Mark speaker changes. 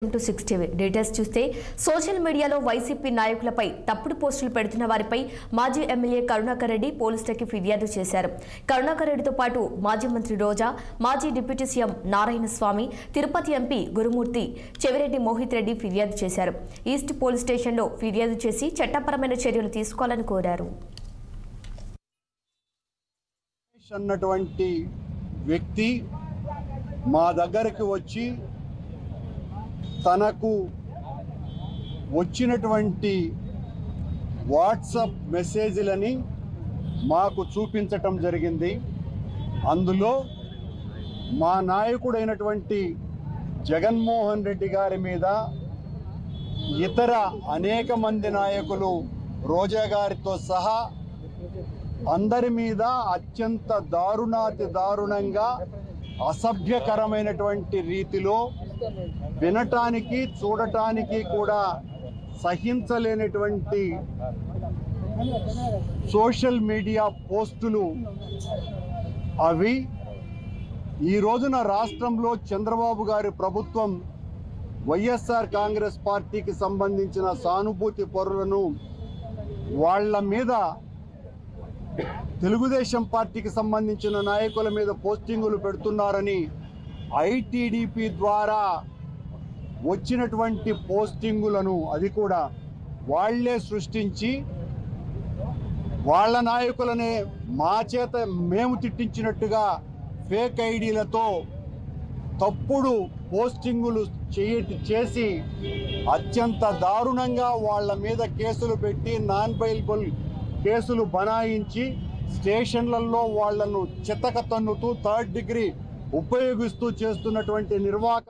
Speaker 1: to 6 TV details చూస్తే social మీడియాలో YCP నాయకులపై తప్పుడు పోస్టులు పెడుతున్న వారిపై మాజీ ఎమ్మెల్యే కరుణాకర్ రెడ్డి పోలీసులకు ఫిర్యాదు చేశారు. కరుణాకర్ రెడ్డితో పాటు మాజీ మంత్రి రోజా, మాజీ డిప్యూటీ సీఎం నారాయణ స్వామి, తిరుపతి ఎంపీ గురుమూర్తి, చెవిరెడ్డి మోహిత్ రెడ్డి ఫిర్యాదు చేశారు. ఈస్ట్ పోలీస్ స్టేషన్లో ఫిర్యాదు చేసి చట్టపరమైన చర్యలు తీసుకోవాలని కోరారు.
Speaker 2: అన్నటువంటి వ్యక్తి మా దగ్గరికి వచ్చి తనకు వచ్చినటువంటి వాట్సాప్ మెసేజ్లని మాకు చూపించటం జరిగింది. అందులో మా నాయకుడైనటువంటి జగన్మోహన్ రెడ్డి గారి మీద, ఇతర అనేక మంది నాయకులు రోజా గారితో సహా అందరి మీద అత్యంత దారుణంగా అసభ్యకరమైనటువంటి రీతిలో వినటానికి చూడటానికి కూడా సహించలేనటువంటి సోషల్ మీడియా పోస్టులు అవి. ఈ రోజున రాష్ట్రంలో చంద్రబాబు గారి ప్రభుత్వం వైఎస్ఆర్ కాంగ్రెస్ పార్టీకి సంబంధించిన సానుభూతి పరులను వాళ్ళ మీద, తెలుగుదేశం పార్టీకి సంబంధించిన నాయకుల మీద పోస్టింగులు పెడుతున్నారని ఐటీడీపీ ద్వారా వచ్చినటువంటి పోస్టింగులను అది కూడా వాళ్లే సృష్టించి వాళ్ళ నాయకులనే మా చేత మేము తిట్టించినట్టుగా ఫేక్ ఐడీలతో తప్పుడు పోస్టింగులు చేసి అత్యంత దారుణంగా వాళ్ళ మీద కేసులు పెట్టి నాన్ బెయిలబుల్ కేసులు బనాయించి స్టేషన్లలో వాళ్లను చితక తన్నుతూ థర్డ్ డిగ్రీ ఉపయోగిస్తూ చేస్తున్నటువంటి నిర్వాహక